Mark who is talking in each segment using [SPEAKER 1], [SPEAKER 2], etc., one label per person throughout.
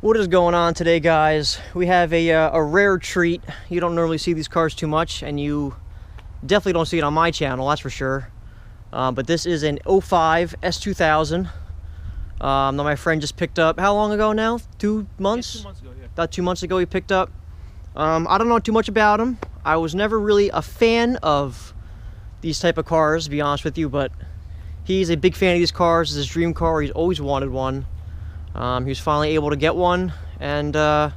[SPEAKER 1] What is going on today, guys? We have a rare treat. You don't normally see these cars too much, and you definitely don't see it on my channel, that's for sure. But this is an 05 S2000 that my friend just picked up. How long ago now? 2 months?
[SPEAKER 2] Yeah, 2 months ago, yeah.
[SPEAKER 1] About 2 months ago he picked up. I don't know too much about him. I was never really a fan of these type of cars, to be honest with you, but he's a big fan of these cars. It's his dream car. He's always wanted one. He was finally able to get one, and I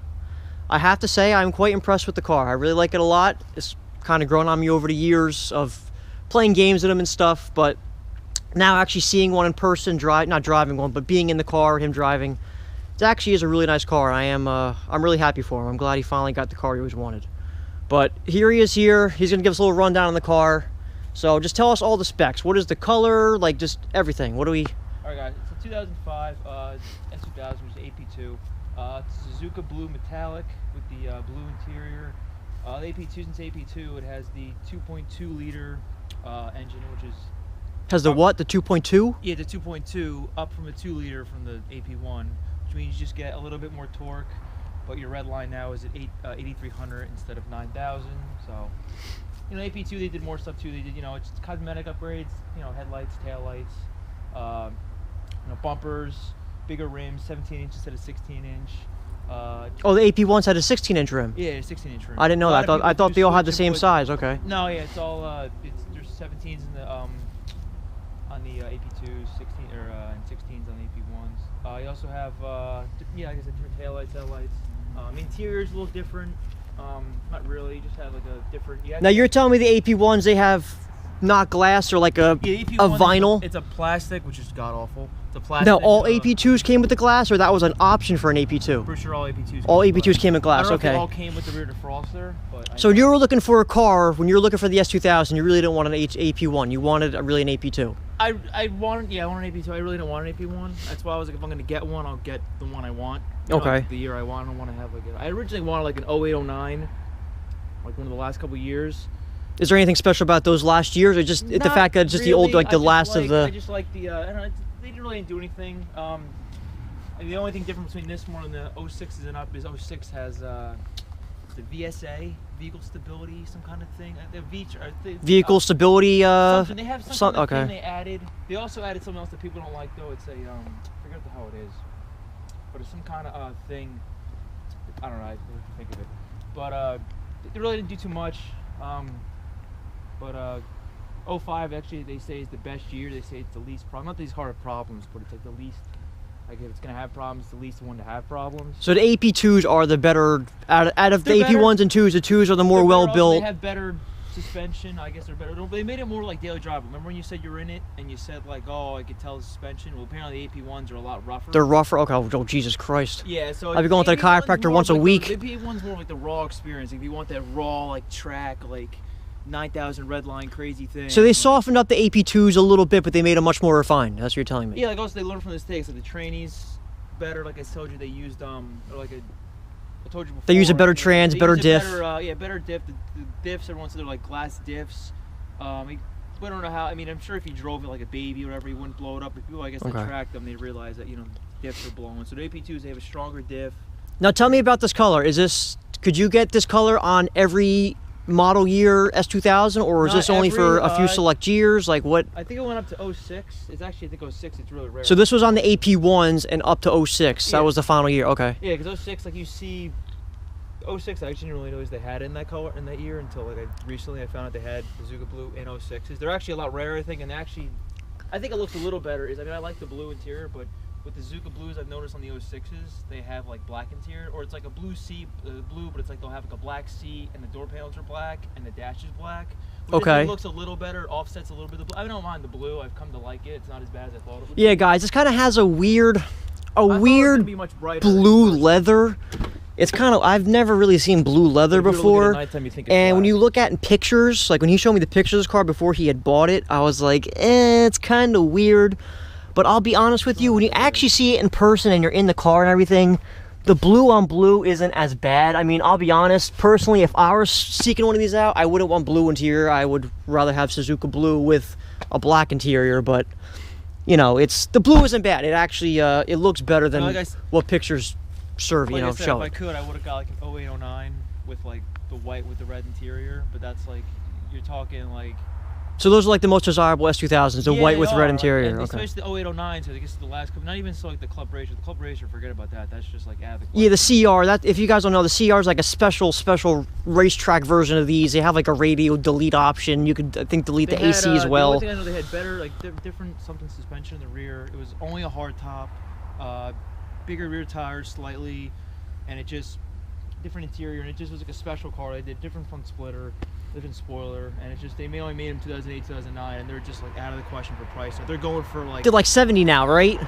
[SPEAKER 1] have to say I'm quite impressed with the car. I really like it a lot. It's kind of grown on me over the years of playing games with him and stuff, but now actually seeing one in person, not driving one, but being in the car, him driving, it actually is a really nice car. I'm really happy for him. I'm glad he finally got the car he always wanted. But here he is here. He's going to give us a little rundown on the car. So just tell us all the specs. What is the color, like just everything? What do we...
[SPEAKER 2] Alright guys, it's a 2005 S2000, which is AP2. It's Suzuka blue metallic with the blue interior. The AP2, since AP2, it has the 2.2 liter engine, which is...
[SPEAKER 1] Has the what? The 2.2?
[SPEAKER 2] Yeah, the 2.2 up from the 2 liter from the AP1, which means you just get a little bit more torque, but your red line now is at 8,300 instead of 9,000. So, you know, AP2, they did more stuff too. They did, you know, it's cosmetic upgrades, you know, headlights, taillights, you know, bumpers, bigger rims, 17 inch instead of 16 inch.
[SPEAKER 1] Oh, the AP1s had a 16-inch rim.
[SPEAKER 2] Yeah, 16-inch rim.
[SPEAKER 1] I didn't know that. I thought they all had the same size. Okay.
[SPEAKER 2] No, yeah, it's all there's 17s in the on the AP2s, 16 or and 16s on the AP1s. You also have yeah, like I said, different taillights, headlights. Interior is a little different. Not really. You just have like a different.
[SPEAKER 1] Now you're telling me the AP1s, they have not glass or like a vinyl?
[SPEAKER 2] It's a plastic, which is god awful. It's a plastic.
[SPEAKER 1] Now all AP2s came with the glass, or that was an option for an AP2?
[SPEAKER 2] Pretty sure all AP2s.
[SPEAKER 1] All AP2s came in glass.
[SPEAKER 2] I don't know
[SPEAKER 1] okay.
[SPEAKER 2] if they all came with the rear defroster, but.
[SPEAKER 1] So you were looking for a car when you were looking for the S2000. You really didn't want an AP1. You wanted really an AP2.
[SPEAKER 2] I wanted an AP2. I really don't want an AP1. That's why I was like, if I'm gonna get one, I'll get the one I want. You know,
[SPEAKER 1] okay.
[SPEAKER 2] Like the year I want. I don't want to have like I originally wanted like an 08, 09, like one of the last couple years. Is
[SPEAKER 1] there anything special about those last years, or just the fact that it's just really, the old, like the last of the?
[SPEAKER 2] I just like the. I don't know. They didn't really do anything. The only thing different between this one and the 06s and up is 06 has the VSA, vehicle stability, some kind of thing.
[SPEAKER 1] Vehicle stability.
[SPEAKER 2] They have some kind of
[SPEAKER 1] okay.
[SPEAKER 2] thing they added. They also added something else that people don't like though. It's a I forget what the hell it is, but it's some kind of thing. I don't know. I have to think of it. But they really didn't do too much. But 05 actually they say is the best year. They say it's the least problem. Not these hard problems, but it's like the least. Like if it's gonna have problems, it's the least one to have problems.
[SPEAKER 1] So the AP2s are the better out of the AP1s and 2s. The 2s are the more well built.
[SPEAKER 2] They have better suspension. I guess they're better. They made it more like daily driver. Remember when you said you're in it and you said like, oh, I could tell the suspension. Well, apparently the AP1s are a lot rougher.
[SPEAKER 1] They're rougher. Okay. Oh, Jesus Christ.
[SPEAKER 2] Yeah. So
[SPEAKER 1] I'd be going to the chiropractor once a week.
[SPEAKER 2] The AP1's more like the raw experience. If you want that raw like track like. 9,000 red line crazy thing.
[SPEAKER 1] So they softened up the AP2s a little bit, but they made them much more refined. That's what you're telling me.
[SPEAKER 2] Yeah, like also they learned from the mistakes. Like the trainees better. Like I told you, they used I told you before.
[SPEAKER 1] They use a better trans, better diff.
[SPEAKER 2] Better diff. The diffs, everyone said they're like glass diffs. We don't know how. I mean, I'm sure if you drove it like a baby or whatever, you wouldn't blow it up. But people, I guess, that track them, they realize that diffs are blowing. So the AP2s, they have a stronger diff.
[SPEAKER 1] Now tell me about this color. Could you get this color on every model year S2000, or is this only for a few select years? Like what?
[SPEAKER 2] I think it went up to 06. It's actually, I think 06, it's really rare.
[SPEAKER 1] So this was on the AP1s and up to 06. Yeah. That was the final year. Okay.
[SPEAKER 2] Yeah, because 06, like you see, 06, I actually didn't really know they had in that color in that year until like recently I found out they had Suzuka blue and 06s. They're actually a lot rarer, I think, and actually, I think it looks a little better. I mean, I like the blue interior, but with the Suzuka blues, I've noticed on the 06s, they have like black interior, or it's like a blue seat, blue, but it's like they'll have like a black seat, and the door panels are black, and the dash is black. Which I think looks a little better, offsets a little bit of the blue. I don't mind the blue. I've come to like it. It's not as bad as I thought it would be.
[SPEAKER 1] Yeah, guys, this kind of has a weird blue leather. It's kind of, I've never really seen blue leather before. And when you look at in pictures, like when he showed me the pictures of this car before he had bought it, I was like, it's kind of weird. But I'll be honest with you, when you actually see it in person and you're in the car and everything, the blue on blue isn't as bad. I mean, I'll be honest, personally, if I was seeking one of these out, I wouldn't want blue interior. I would rather have Suzuka blue with a black interior, but you know, the blue isn't bad. It actually, it looks better than what pictures serve,
[SPEAKER 2] like
[SPEAKER 1] you know,
[SPEAKER 2] I said,
[SPEAKER 1] show
[SPEAKER 2] if I
[SPEAKER 1] it.
[SPEAKER 2] could, I would have got like an 08, 09 with like the white with the red interior, but that's like you're talking like.
[SPEAKER 1] So those are like the most desirable S2000s, the
[SPEAKER 2] Yeah,
[SPEAKER 1] white
[SPEAKER 2] they
[SPEAKER 1] with
[SPEAKER 2] are,
[SPEAKER 1] red
[SPEAKER 2] like,
[SPEAKER 1] interior.
[SPEAKER 2] and
[SPEAKER 1] Okay.
[SPEAKER 2] especially the 08, 09, so I guess the last couple, not even so like the Club Racer. The Club Racer, forget about that. That's just like out of the
[SPEAKER 1] Yeah, the
[SPEAKER 2] question.
[SPEAKER 1] CR. That if you guys don't know, the CR is like a special racetrack version of these. They have like a radio delete option. You could, I think, delete
[SPEAKER 2] They
[SPEAKER 1] the
[SPEAKER 2] had,
[SPEAKER 1] AC as
[SPEAKER 2] The
[SPEAKER 1] well.
[SPEAKER 2] only thing I know they had better, like different something suspension in the rear. It was only a hard top, bigger rear tires slightly, and it just different interior, and it just was like a special car. They did different front splitter, different spoiler, and it just they only made them 2008, 2009, and they're just like out of the question for price. So they're going for like
[SPEAKER 1] They're like 70 now, right?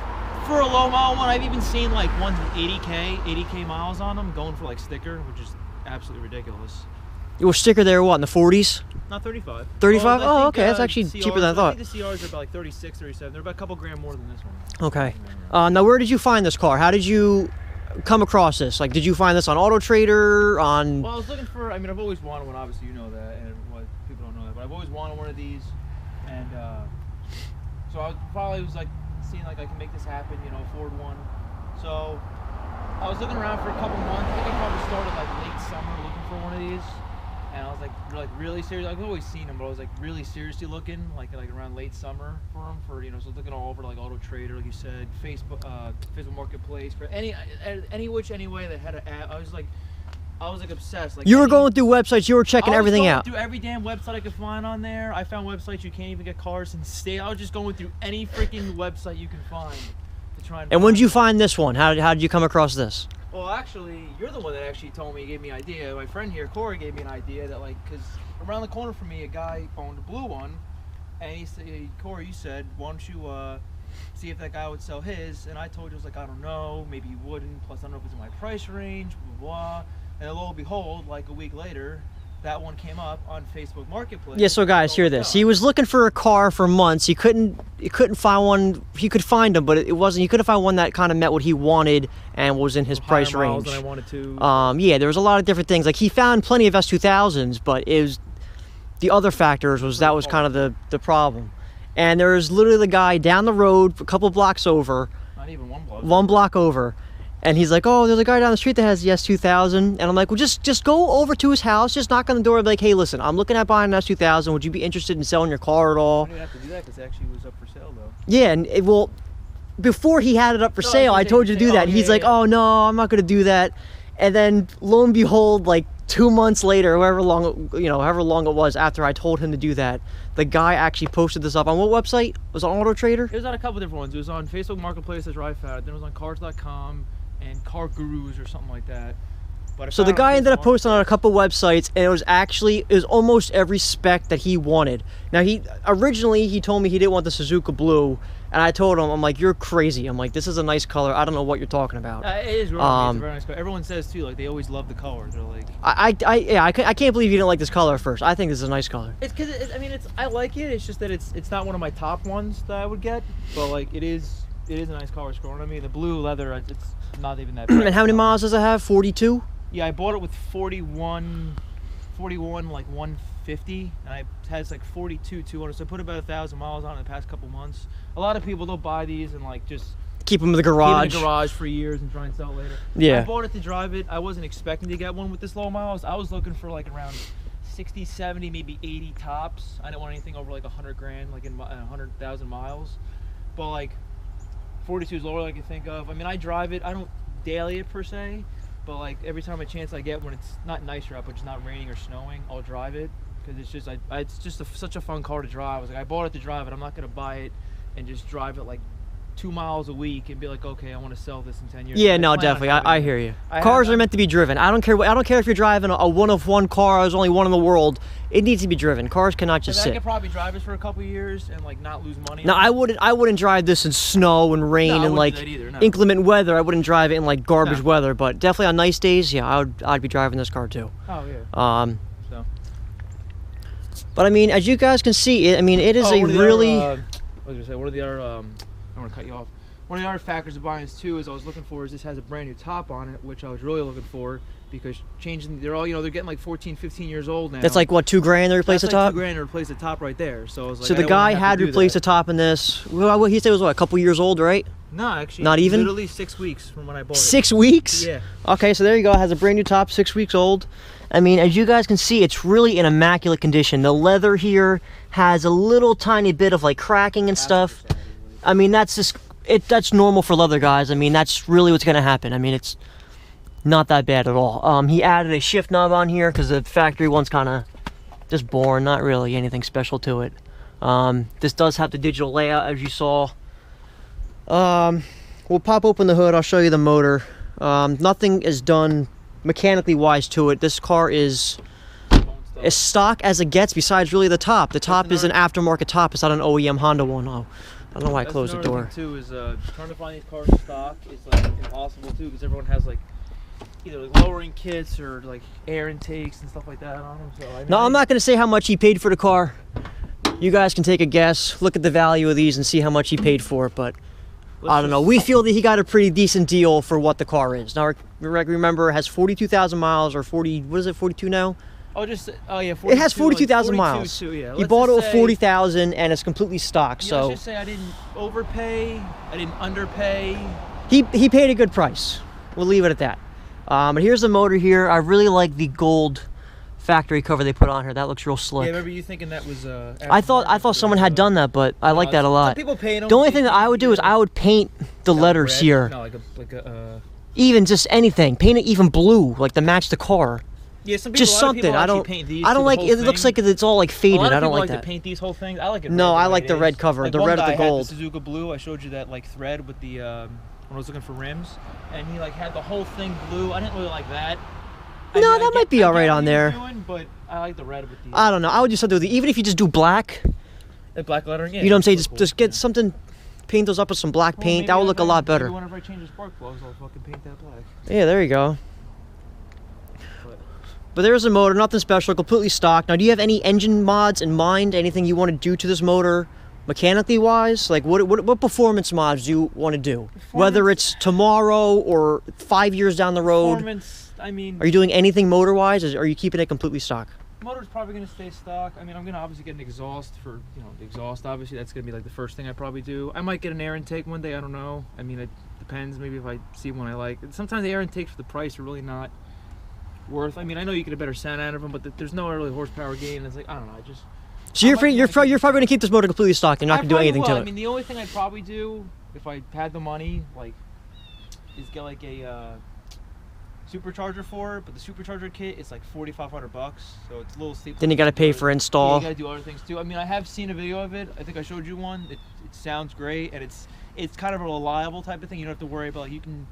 [SPEAKER 2] for a low mile one. I've even seen like ones with 80k miles on them going for like sticker, which is absolutely ridiculous.
[SPEAKER 1] Your sticker there, what, in the 40s?
[SPEAKER 2] Not 35.
[SPEAKER 1] 35?
[SPEAKER 2] Well,
[SPEAKER 1] Oh,
[SPEAKER 2] think,
[SPEAKER 1] okay. That's actually
[SPEAKER 2] CRs,
[SPEAKER 1] cheaper than I thought.
[SPEAKER 2] think the CRs are about like 36, 37. They're about a couple grand more than this one.
[SPEAKER 1] Okay. Now, where did you find this car? How did you come across this? Like, did you find this on Auto Trader? On?
[SPEAKER 2] Well, I was looking for. I mean, I've always wanted one. Obviously, you know that, and what people don't know that, but I've always wanted one of these, and so I probably was like seeing like I can make this happen, you know, afford one. So I was looking around for a couple months. I think I probably started like late summer looking for one of these, and I was like really serious. I've always seen them, but I was like really seriously looking like around late summer for them. For you know, so looking all over like Auto Trader, like you said, Facebook Marketplace, for any way that had an ad. I was like obsessed. Like
[SPEAKER 1] You were going through websites. You were checking everything out.
[SPEAKER 2] I was going through every damn website I could find on there. I found websites you can't even get cars in state. I was just going through any freaking website you can find to try and.
[SPEAKER 1] And when did you find this one? How did you come across this?
[SPEAKER 2] Well, actually, you're the one that actually told me, gave me an idea. My friend here, Corey, gave me an idea that like, cause around the corner from me, a guy owned a blue one, and he said, Corey, you said, why don't you see if that guy would sell his? And I told you, I was like, I don't know, maybe he wouldn't. Plus, I don't know if it's in my price range, blah blah. And lo and behold, like a week later, that one came up on Facebook Marketplace.
[SPEAKER 1] Yeah, so guys, hear this. He was looking for a car for months. He couldn't find one. He could find them, but it wasn't. He couldn't find one that kind of met what he wanted and was in his price range.
[SPEAKER 2] Than I wanted to.
[SPEAKER 1] Yeah, there was a lot of different things. Like he found plenty of S2000s, but it was the other factors was that was kind of the problem. And there was literally the guy down the road, a couple blocks over.
[SPEAKER 2] Not even one block.
[SPEAKER 1] One block over. And he's like, oh, there's a guy down the street that has the S2000. And I'm like, well, just go over to his house, just knock on the door and be like, hey, listen, I'm looking at buying an S2000. Would you be interested in selling your car at all?
[SPEAKER 2] I didn't have to do that because it actually was up for sale, though.
[SPEAKER 1] Yeah, and before he had it up for sale, I told you to do that. He's like, oh, no, I'm not going to do that. And then, lo and behold, like 2 months later, however long it was after I told him to do that, the guy actually posted this up on what website? Was it on Auto Trader?
[SPEAKER 2] It was on a couple different ones. It was on Facebook Marketplace, that's where I found it. Then it was on Cars.com and Car Gurus or something like that. But
[SPEAKER 1] So the guy ended up posting on a couple websites, and it was almost every spec that he wanted. Now originally he told me he didn't want the Suzuka blue, and I told him, I'm like, you're crazy. I'm like, this is a nice color. I don't know what you're talking about.
[SPEAKER 2] It is really it's a very nice color. Everyone says too, like they always love the color. They're like,
[SPEAKER 1] I can't believe you didn't like this color at first. I think this is a nice color.
[SPEAKER 2] it's because I like it. It's just that it's not one of my top ones that I would get, but like it is a nice color score. I mean, the blue leather, it's not even that bad.
[SPEAKER 1] And how many miles does it have? 42?
[SPEAKER 2] Yeah, I bought it with 41 like 150, and it has like 42 200. So I put about 1,000 miles on it in the past couple months. A lot of people don't buy these and like just
[SPEAKER 1] Keep them in the garage.
[SPEAKER 2] keep it in the garage for years and try and sell it later.
[SPEAKER 1] Yeah.
[SPEAKER 2] I bought it to drive it. I wasn't expecting to get one with this low miles. I was looking for like around 60, 70, maybe 80 tops. I didn't want anything over like 100 grand, like in 100,000 miles. But like 42 is lower than I can think of. I mean, I drive it. I don't daily it per se, but like every time a chance I get when it's not nicer out, but it's not raining or snowing, I'll drive it because it's just it's just such a fun car to drive. I was like, I bought it to drive it. I'm not gonna buy it and just drive it like 2 miles a week and be like, okay, I want to sell this in 10 years.
[SPEAKER 1] Yeah, no, definitely. I hear you.
[SPEAKER 2] I
[SPEAKER 1] Cars
[SPEAKER 2] have-
[SPEAKER 1] are meant to be driven. I don't care if you're driving a one-of-one car. There's only one in the world. It needs to be driven. Cars cannot just
[SPEAKER 2] I
[SPEAKER 1] sit.
[SPEAKER 2] could probably drive this for a couple years and like not lose money.
[SPEAKER 1] No,
[SPEAKER 2] on it.
[SPEAKER 1] I wouldn't drive this in snow and rain
[SPEAKER 2] No, I
[SPEAKER 1] and
[SPEAKER 2] wouldn't
[SPEAKER 1] like
[SPEAKER 2] do that either, no.
[SPEAKER 1] inclement weather. I wouldn't drive it in like garbage
[SPEAKER 2] No.
[SPEAKER 1] weather, but definitely on nice days, yeah, I'd be driving this car too.
[SPEAKER 2] Oh yeah. So.
[SPEAKER 1] But I mean, as you guys can see, it is a
[SPEAKER 2] one of the
[SPEAKER 1] really
[SPEAKER 2] Other, I was gonna say one of the other. I don't want to cut you off. One of the other factors of buying this too is I was looking for is this has a brand new top on it, which I was really looking for because they're all they're getting like 14, 15 years old now.
[SPEAKER 1] that's like what, $2,000 to replace
[SPEAKER 2] That's
[SPEAKER 1] the
[SPEAKER 2] like
[SPEAKER 1] top.
[SPEAKER 2] $2,000 to replace the top right there. So I was like,
[SPEAKER 1] So
[SPEAKER 2] I
[SPEAKER 1] the
[SPEAKER 2] don't
[SPEAKER 1] guy
[SPEAKER 2] wanna have
[SPEAKER 1] had
[SPEAKER 2] to do
[SPEAKER 1] replaced the
[SPEAKER 2] that.
[SPEAKER 1] top in this. Well, he said it was what, a couple years old, right?
[SPEAKER 2] No, actually,
[SPEAKER 1] Not even?
[SPEAKER 2] Literally 6 weeks from when I bought it.
[SPEAKER 1] 6 weeks?
[SPEAKER 2] Yeah.
[SPEAKER 1] Okay, so there you go. It has a brand new top, 6 weeks old. I mean, as you guys can see, it's really in immaculate condition. The leather here has a little tiny bit of like cracking and stuff. I mean, that's just that's normal for leather, guys. I mean, that's really what's gonna happen. I mean, it's not that bad at all. He added a shift knob on here because the factory one's kind of just boring, not really anything special to it. This does have the digital layout, as you saw. We'll pop open the hood. I'll show you the motor. Nothing is done mechanically wise to it. This car is as stock as it gets, besides really the top. The top is an aftermarket top. It's not an OEM Honda one. Oh, I don't know why I closed the door.
[SPEAKER 2] Too is trying to find these cars in stock is like impossible too, because everyone has like either like lowering kits or like air intakes and stuff like that on them. So I mean,
[SPEAKER 1] no, I'm not going to say how much he paid for the car. You guys can take a guess, look at the value of these and see how much he paid for it, but I don't know. We feel that he got a pretty decent deal for what the car is. Now, remember, it has 42,000 miles or 40, what is it, 42 now?
[SPEAKER 2] Oh, yeah, 42,
[SPEAKER 1] it has 42,000 miles.
[SPEAKER 2] Too, yeah.
[SPEAKER 1] He bought it with 40,000 and it's completely stock, so.
[SPEAKER 2] Let's just say I didn't overpay, I didn't underpay.
[SPEAKER 1] He paid a good price. We'll leave it at that. But here's the motor here. I really like the gold factory cover they put on here. That looks real slick.
[SPEAKER 2] Yeah, remember you thinking that was
[SPEAKER 1] I thought someone had done that, but I like that a lot.
[SPEAKER 2] Some people paint them.
[SPEAKER 1] The only thing that I would do is I would paint the letters
[SPEAKER 2] red?
[SPEAKER 1] here.
[SPEAKER 2] No,
[SPEAKER 1] Even just anything. Paint it even blue, like to match the car.
[SPEAKER 2] Yeah, some people,
[SPEAKER 1] just something. I don't like it. Looks like it's all like faded. I don't like that.
[SPEAKER 2] To paint these whole things. I like it.
[SPEAKER 1] No, I like the red cover, the red of the gold.
[SPEAKER 2] Had the Suzuka blue. I showed you that like thread with the when I was looking for rims, and he like had the whole thing blue. I didn't really like that.
[SPEAKER 1] No, that might be all right on there.
[SPEAKER 2] But I like the red with the.
[SPEAKER 1] I don't know. I would do something with it. Even if you just do black.
[SPEAKER 2] The black lettering. Yeah,
[SPEAKER 1] you know what I'm saying? Just get something. Paint those up with some black paint. That would look a lot better.
[SPEAKER 2] Maybe whenever I change the spark plugs, I'll fucking paint that black.
[SPEAKER 1] Yeah, there you go. But there's a motor, nothing special, completely stock. Now, do you have any engine mods in mind? Anything you want to do to this motor, mechanically wise? Like, what performance mods do you want to do? Whether it's tomorrow or 5 years down the road.
[SPEAKER 2] Performance, I mean.
[SPEAKER 1] Are you doing anything motor wise, or are you keeping it completely stock?
[SPEAKER 2] Motor's probably going to stay stock. I mean, I'm going to obviously get an exhaust for, the exhaust, obviously. That's going to be like the first thing I probably do. I might get an air intake one day, I don't know. I mean, it depends. Maybe if I see one I like. Sometimes the air intakes for the price are really not worth. I mean, I know you get a better sound out of them, but there's no really horsepower gain. It's like, I don't know, I just.
[SPEAKER 1] So you're probably going to keep this motor completely stock and not going to do anything to it.
[SPEAKER 2] I mean, the only thing I'd probably do if I had the money, like, is get like a supercharger for it. But the supercharger kit is like $4,500, so it's a little steep.
[SPEAKER 1] Then you got to pay for install.
[SPEAKER 2] Yeah, you got to do other things too. I mean, I have seen a video of it. I think I showed you one. It sounds great, and it's kind of a reliable type of thing. You don't have to worry about, like, you can.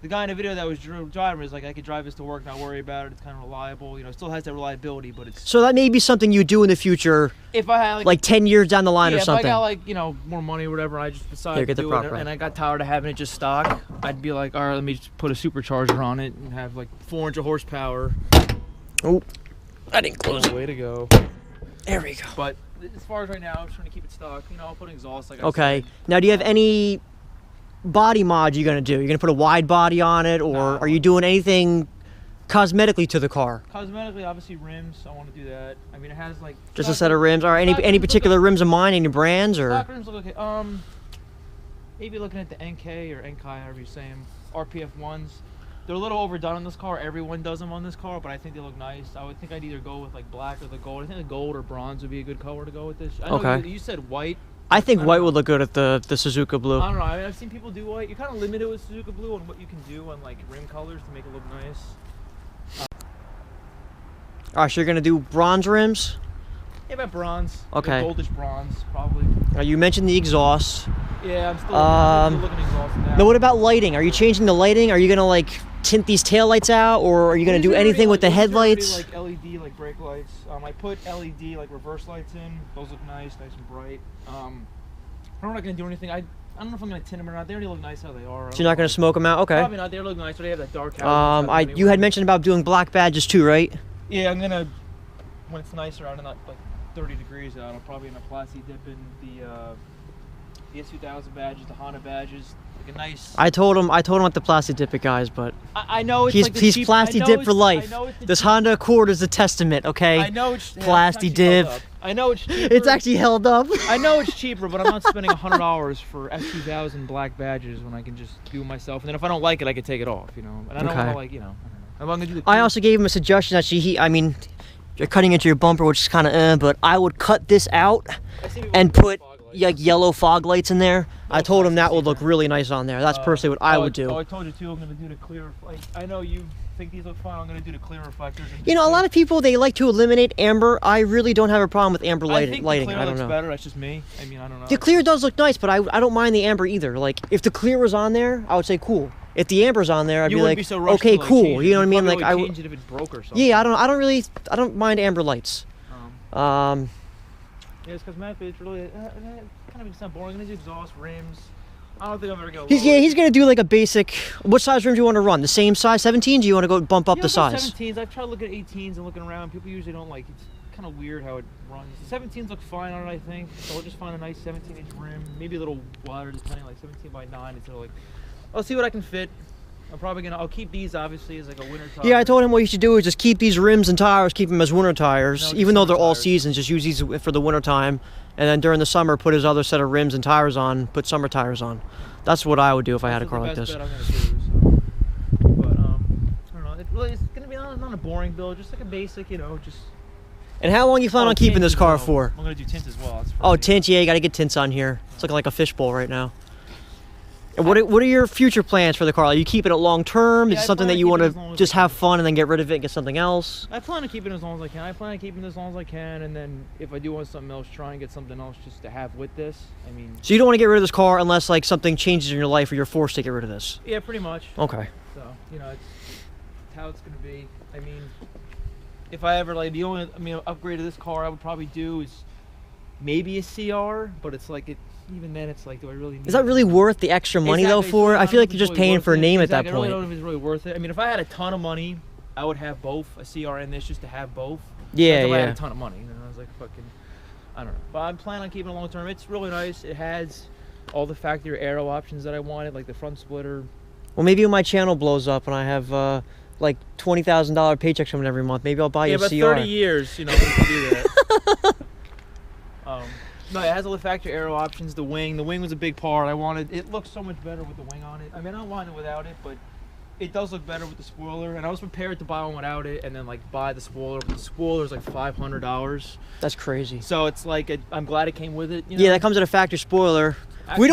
[SPEAKER 2] The guy in the video that was driving was like, I could drive this to work, not worry about it. It's kind of reliable. It still has that reliability, but it's.
[SPEAKER 1] So that may be something you do in the future.
[SPEAKER 2] If I had
[SPEAKER 1] like 10 years down the line or something.
[SPEAKER 2] If I got more money or whatever, and I just decided to do it, and I got tired of having it just stock, I'd be like, all right, let me just put a supercharger on it and have like 400 horsepower.
[SPEAKER 1] Oh, I didn't close it.
[SPEAKER 2] Way to go.
[SPEAKER 1] There we go.
[SPEAKER 2] But as far as right now, I'm just trying to keep it stock. I'll put an exhaust. Like
[SPEAKER 1] okay. Now, do you have any body mod you're gonna do? You're gonna put a wide body on it, or are you doing anything cosmetically to the car?
[SPEAKER 2] Cosmetically, obviously rims. I want to do that. I mean, it has like
[SPEAKER 1] just a set of rims. Or any particular rims of mine? Any brands or?
[SPEAKER 2] Stock rims look okay. Maybe looking at the NK or NK, however you say them, RPF ones. They're a little overdone on this car. Everyone does them on this car, but I think they look nice. I would think I'd either go with like black or the gold. I think the gold or bronze would be a good color to go with this. I know
[SPEAKER 1] okay.
[SPEAKER 2] You said white.
[SPEAKER 1] I think white would look good at the Suzuka blue.
[SPEAKER 2] I don't know. I mean, I've seen people do white. You're kind of limited with Suzuka blue on what you can do on like rim colors to make it look nice.
[SPEAKER 1] All right, so you're gonna do bronze rims?
[SPEAKER 2] Yeah, about bronze.
[SPEAKER 1] Okay.
[SPEAKER 2] Like goldish bronze, probably.
[SPEAKER 1] You mentioned the exhaust.
[SPEAKER 2] Yeah, I'm still looking at exhaust now.
[SPEAKER 1] Now, what about lighting? Are you changing the lighting? Are you gonna like tint these taillights out, or are you gonna do anything with the headlights?
[SPEAKER 2] Like LED, like brake lights. I put LED like reverse lights in. Those look nice and bright. I'm not gonna do anything. I don't know if I'm gonna tint them or not. They already look nice how they are.
[SPEAKER 1] So you're not gonna smoke them out? Okay.
[SPEAKER 2] Probably not. They look nice. But they have that dark.
[SPEAKER 1] You had mentioned about doing black badges too, right?
[SPEAKER 2] Yeah, I'm gonna when it's nicer out and not like 30 degrees out. I'm probably gonna plasti dip in the S2000 badges, the Honda badges. like a nice.
[SPEAKER 1] I told him not to plastic dip it, guys, but
[SPEAKER 2] I know it's
[SPEAKER 1] he's
[SPEAKER 2] like the
[SPEAKER 1] he's
[SPEAKER 2] cheap,
[SPEAKER 1] plastic dip for life.
[SPEAKER 2] I know it's the
[SPEAKER 1] This
[SPEAKER 2] cheap,
[SPEAKER 1] Honda Accord is a testament, okay?
[SPEAKER 2] I know it's
[SPEAKER 1] plastic
[SPEAKER 2] it's actually
[SPEAKER 1] dip.
[SPEAKER 2] held up. I know it's cheaper.
[SPEAKER 1] It's actually held up.
[SPEAKER 2] I know it's cheaper, but I'm not spending $100 for S2000 black badges when I can just do it myself. And then if I don't like it, I can take it off, you know. And I don't want to, like, you know. I'm gonna do the
[SPEAKER 1] I also gave him a suggestion. Actually, I mean, you're cutting into your bumper, which is kind of but I would cut this out and put like yellow fog lights in there. I told him that would look really nice on there. That's personally what I would do.
[SPEAKER 2] Oh, I told you too. I'm gonna do the clear. Like, I know you think these look fine. I'm gonna do the clear reflectors.
[SPEAKER 1] You know, a lot of people, they like to eliminate amber. I really don't have a problem with amber lighting.
[SPEAKER 2] The clear
[SPEAKER 1] I don't
[SPEAKER 2] looks
[SPEAKER 1] know.
[SPEAKER 2] better. That's just me. I mean, I don't know.
[SPEAKER 1] The clear does look nice, but I don't mind the amber either. Like, if the clear was on there, I would say cool. If the amber's on there, I'd be like,
[SPEAKER 2] so rushed
[SPEAKER 1] okay,
[SPEAKER 2] to, like,
[SPEAKER 1] cool. You know what I mean? Like,
[SPEAKER 2] I would change it if it broke or something.
[SPEAKER 1] Yeah, I don't mind amber lights.
[SPEAKER 2] Yeah, it's cosmetic. It's really kind of extent boring. I'm gonna do exhaust rims. I don't think I'm ever gonna.
[SPEAKER 1] He's gonna do like a basic. What size rims do you want to run? The same size, 17? Do you want to go bump up the size?
[SPEAKER 2] 17s. I've tried looking at 18s and looking around. People usually don't like. It's kind of weird how it runs. The 17s look fine on it, I think. So we'll just find a nice 17-inch rim, maybe a little wider, depending, like 17 by 9. Instead of like, I'll see what I can fit. I'll keep these obviously as like a winter tire.
[SPEAKER 1] Yeah, I told him what you should do is just keep these rims and tires, keep them as winter tires, even though they're all seasons. Just use these for the winter time, and then during the summer, put his other set of rims and tires on. Put summer tires on. That's what I would do if I had a car like this.
[SPEAKER 2] Bet I'm gonna do, so. But I don't know. It's gonna be not a boring build, just like a basic, you know, just.
[SPEAKER 1] And how long you plan on keeping this car for?
[SPEAKER 2] I'm gonna do tint as well.
[SPEAKER 1] Oh, tint, yeah, you gotta get tints on here. It's looking like a fishbowl right now. And what are your future plans for the car? Are you keeping it long term? Is it something that you want to just have fun and then get rid of it and get something else?
[SPEAKER 2] I plan on keeping it as long as I can. I plan on keeping it as long as I can, and then if I do want something else, try and get something else just to have with this. I mean.
[SPEAKER 1] So you don't want to get rid of this car unless like something changes in your life or you're forced to get rid of this?
[SPEAKER 2] Yeah, pretty much.
[SPEAKER 1] Okay.
[SPEAKER 2] So you know, it's how it's gonna be. I mean, if I ever the only upgrade of this car I would probably do is maybe a CR, but it's like it. Even then, it's like, do I really need
[SPEAKER 1] Is that really worth the extra money though for it? I feel like you're just paying for a name at that point.
[SPEAKER 2] I really don't know if it's really worth it. I mean, if I had a ton of money, I would have both, a CR and this, just to have both.
[SPEAKER 1] Yeah,
[SPEAKER 2] if I had a ton of money, you know, I was like, fucking, I don't know. But I'm planning on keeping it long term. It's really nice. It has all the factory aero options that I wanted, like the front splitter.
[SPEAKER 1] Well, maybe when my channel blows up and I have like $20,000 paychecks coming every month, maybe I'll buy you a CR.
[SPEAKER 2] Yeah, but 30 years, you know, we can do that. No, it has all the factory aero options. The wing was a big part. It looks so much better with the wing on it. I mean, I don't mind it without it, but it does look better with the spoiler. And I was prepared to buy one without it, and then like buy the spoiler. But the spoiler's like $500.
[SPEAKER 1] That's crazy.
[SPEAKER 2] So it's like I'm glad it came with it. You know?
[SPEAKER 1] Yeah, that comes with a factory spoiler. Actually, we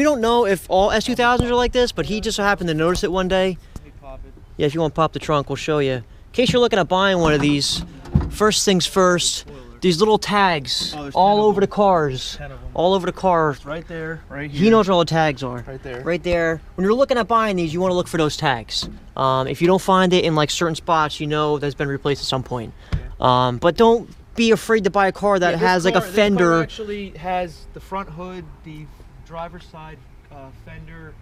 [SPEAKER 1] don't know if all S2000s are like this, but he just so happened to notice it one day.
[SPEAKER 2] Let me pop it.
[SPEAKER 1] Yeah, if you want to pop the trunk, we'll show you. In case you're looking at buying one of these, first things first. These little tags all over the cars.
[SPEAKER 2] 10 of them.
[SPEAKER 1] All over the car.
[SPEAKER 2] Right there, right here.
[SPEAKER 1] He knows where all the tags are.
[SPEAKER 2] Right there.
[SPEAKER 1] Right there. When you're looking at buying these, you want to look for those tags. If you don't find it in like certain spots, you know that's been replaced at some point. Yeah. But don't be afraid to buy a car that has like a fender.
[SPEAKER 2] This car actually has the front hood, the driver's side fender,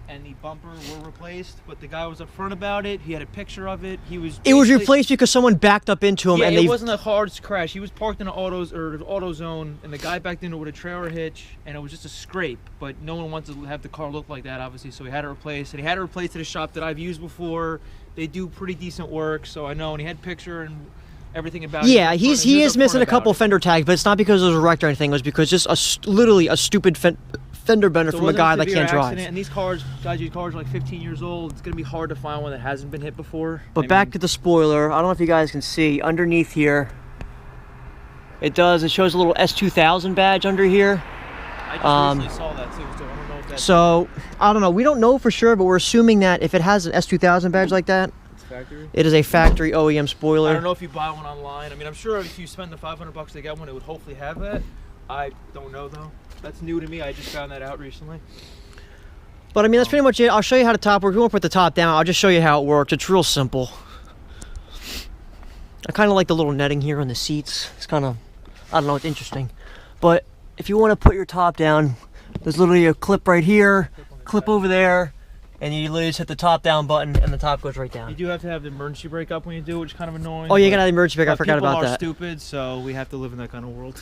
[SPEAKER 2] and the bumper were replaced, but the guy was upfront about it. He had a picture of it. It was
[SPEAKER 1] replaced because someone backed up into him, and
[SPEAKER 2] it wasn't a hard crash. He was parked in an auto zone, and the guy backed into it with a trailer hitch, and it was just a scrape. But no one wants to have the car look like that, obviously, so he had it replaced. And he had it replaced at a shop that I've used before. They do pretty decent work, so I know. And he had a picture and everything about it.
[SPEAKER 1] Yeah, he is missing a couple fender tags, but it's not because it was wrecked or anything. It was because just literally a stupid fender bender from a guy that can't drive.
[SPEAKER 2] And these cars are like 15 years old. It's gonna be hard to find one that hasn't been hit before.
[SPEAKER 1] But back to the spoiler. I don't know if you guys can see underneath here. It shows a little S2000 badge under here.
[SPEAKER 2] I just recently saw that too, so I don't know if that's.
[SPEAKER 1] So I don't know. We don't know for sure, but we're assuming that if it has an S2000 badge like that,
[SPEAKER 2] it's factory.
[SPEAKER 1] It is a factory OEM spoiler.
[SPEAKER 2] I don't know if you buy one online. I mean, I'm sure if you spend the $500 to get one, it would hopefully have that. I don't know though. That's new to me. I just found that out recently.
[SPEAKER 1] But I mean, that's pretty much it. I'll show you how the top works. We won't put the top down. I'll just show you how it works. It's real simple. I kind of like the little netting here on the seats. It's kind of, I don't know, it's interesting. But if you want to put your top down, there's literally a clip right here, clip over there, and you literally just hit the top down button and the top goes right down.
[SPEAKER 2] You do have to have the emergency brake up when you do it, which is kind of annoying.
[SPEAKER 1] Oh, you gotta have the emergency brake. I forgot about that.
[SPEAKER 2] People are stupid, so we have to live in that kind of world.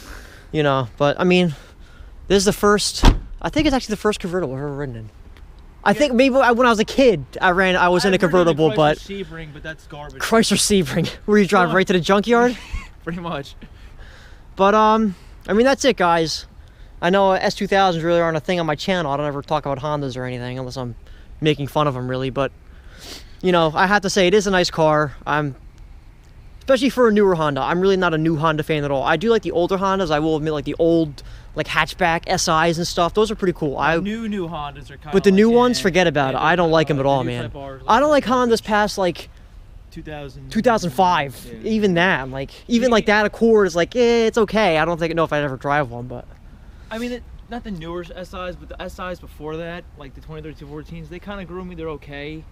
[SPEAKER 1] You know, but I mean, this is the first, I think it's actually the first convertible I've ever ridden in. I think maybe when I was a kid, I was in a convertible, but
[SPEAKER 2] Sebring, but that's garbage.
[SPEAKER 1] Chrysler Sebring, where you drive right to the junkyard.
[SPEAKER 2] Pretty much.
[SPEAKER 1] But I mean, that's it, guys. I know S2000s really aren't a thing on my channel. I don't ever talk about Hondas or anything unless I'm making fun of them, really. But you know, I have to say it is a nice car. Especially for a newer Honda. I'm really not a new Honda fan at all. I do like the older Hondas. I will admit, like the old, like hatchback SIs and stuff. Those are pretty cool.
[SPEAKER 2] New Hondas are kind of.
[SPEAKER 1] But the new ones, forget about it. I don't like them at all, man. I don't like Hondas past like 2005. Yeah. Even that, like like that Accord is like, it's okay. I don't know if I'd ever drive one, but.
[SPEAKER 2] I mean, not the newer SIs, but the SIs before that, like the 2013 14s, they kind of grew me. They're okay.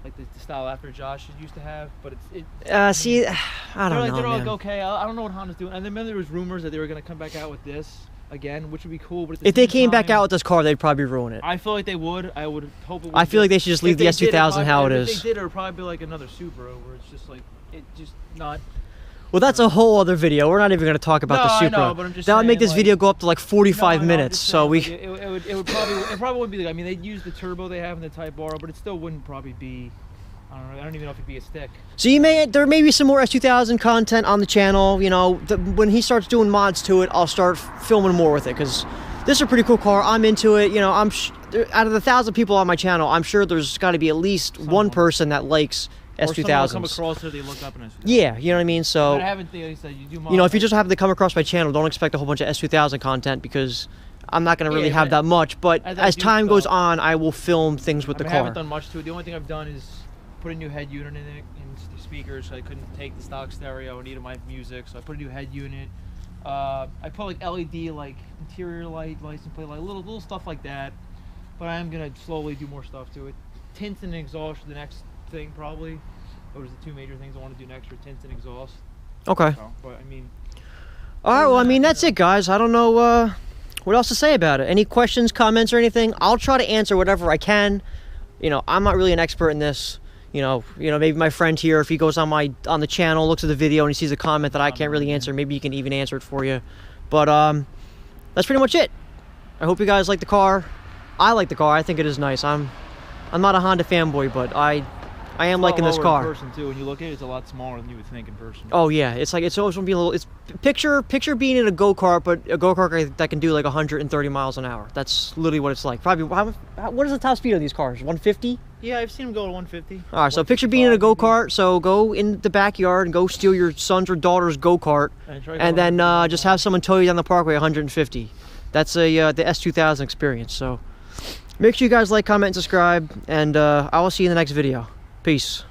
[SPEAKER 2] Like the style after Josh used to have, but
[SPEAKER 1] see, I don't know,
[SPEAKER 2] they're
[SPEAKER 1] man.
[SPEAKER 2] like okay. I don't know what Honda's doing. And then there was rumors that they were going to come back out with this again, which would be cool. But
[SPEAKER 1] if they came back out with this car, they'd probably ruin it.
[SPEAKER 2] I feel like they would. I would hope it would.
[SPEAKER 1] I feel like they should just leave the S2000 how it is.
[SPEAKER 2] If they did, it would probably be like another Subaru, where it's just like not.
[SPEAKER 1] Well, that's a whole other video. We're not even going to talk about the Supra.
[SPEAKER 2] I know, but I'm just
[SPEAKER 1] that would
[SPEAKER 2] saying,
[SPEAKER 1] make this video go up to like 45 minutes. So
[SPEAKER 2] saying, it probably wouldn't be. I mean, they'd use the turbo they have in the Type R, but it still wouldn't probably be. I don't know. I don't even know if it'd be a stick.
[SPEAKER 1] So there may be some more S2000 content on the channel. You know, when he starts doing mods to it, I'll start filming more with it because this is a pretty cool car. I'm into it. You know, out of the 1,000 people on my channel, I'm sure there's got to be at least one person that likes S2000s.
[SPEAKER 2] Come across it, they look up in S2000.
[SPEAKER 1] Yeah, you know what I mean. So
[SPEAKER 2] I haven't said you do.
[SPEAKER 1] You know, if you just happen to come across my channel, don't expect a whole bunch of S2000 content because I'm not going to really have that much. But as time goes on, I will film things with the car.
[SPEAKER 2] I haven't done much to it. The only thing I've done is put a new head unit in it and the speakers, so I couldn't take the stock stereo. I needed my music, so I put a new head unit. I put like LED, like interior light, license plate light, little stuff like that. But I am gonna slowly do more stuff to it. Tints and exhaust are the next thing probably. Those are the two major things I want to do next for tints and exhaust.
[SPEAKER 1] Okay.
[SPEAKER 2] So, but I mean.
[SPEAKER 1] All right. Well, I mean that's it, guys. I don't know what else to say about it. Any questions, comments, or anything? I'll try to answer whatever I can. You know, I'm not really an expert in this. You know, maybe my friend here, if he goes on the channel, looks at the video, and he sees a comment that I can't really answer, maybe he can even answer it for you. But that's pretty much it. I hope you guys like the car. I like the car. I think it is nice. I'm not a Honda fanboy, but I am liking this car.
[SPEAKER 2] In person too. When you look at it, it's a lot smaller than you would think in person.
[SPEAKER 1] Oh yeah, it's like it's always gonna be a little. It's picture being in a go-kart, but a go-kart that can do like 130 miles an hour. That's literally what it's like. Probably. What is the top speed of these cars? 150?
[SPEAKER 2] Yeah, I've seen them go to 150.
[SPEAKER 1] All right, so picture being in a go-kart. So go in the backyard and go steal your son's or daughter's go-kart, and then just have someone tow you down the parkway 150. That's the S2000 experience. So make sure you guys like, comment, and subscribe, and I will see you in the next video. Peace.